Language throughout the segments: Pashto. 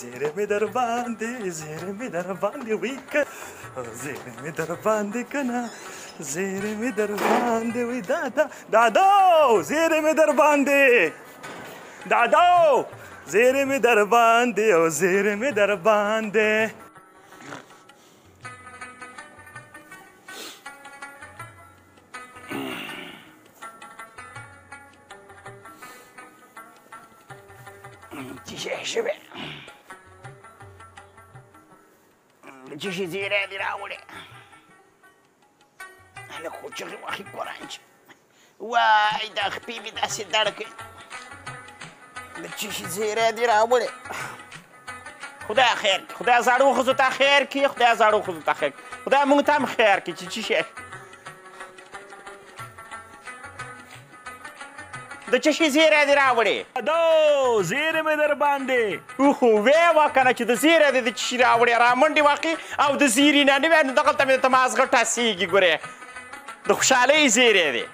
زیره مې در باندې زیره مې در باندې وی که زیره مې در باندې کنه زیره مې در باندې وی دادو زیره مې در باندې دادو زیره مې در باندې او زیره مې در باندې چی شوی چی شي زیری دې راوړې هلک خو چغې وهي قرآن چې وای دا خپې مې داسې دړ کوي د چی شي زیری دې راوړې خدای خیر کړي خدای زاړو ښځو ته خیر کړي خدای زاړو ښځو ته خیر خدای موږ ته هم خیر کړي چې چی شي د چه شي زیری دې راوړې دادو زیره مې در باندې اوهو ویې وه که نه چې د زیری دې د چه شي راوړې رامنډې واقع او د زیري نه نه وی نو دغلته مې درته مازغه ټاسېږي ګورې د خوشحالۍ زیری دی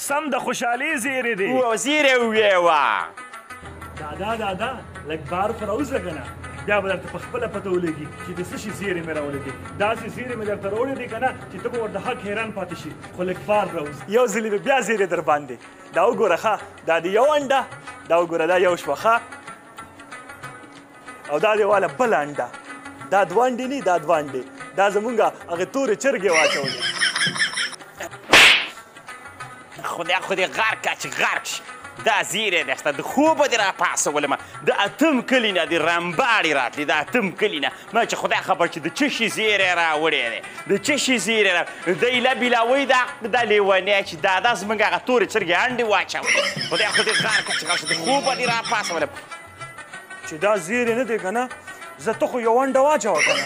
سم د خوشحالۍ زیری دی زیری ویې وه دادا لږ بار خو راوځه که نه بیا به درته په خپله پته ولګي چې د څه شي زیری مې راوړی دی داسې زیری مې درته راوړی دی که نه چې ته به ورته حق حیران پاتې شي خو لږ بار راوځي یو ځلې به بیا زیری در باندې دا وګوره ښه دا د یو انډه دا وګوره دا یو شوه ښه او دا دی واله بله انډه دا دوه انډې نه دا دوه انډې دا زمونږ هغې تورې چرګې واچولې خدای غر که چې غرق شي دا زیری دی ستا د خوبه دې راپاڅولمه د اتم کلي نه د رمباړې راتلې د اتم کلي نه ما چې خدای خبر چې د چه شي زیری راوړی دی د چه شي زیری دی لبیلاوی دا لیونی چې دا زموږ هغه تورې چرګې انډې واچولې خدای غر که چې غر شي د خوبه دې راپاڅولم چې دا زیری نه دی که نه زه ته خو یو انډه واچوه که نه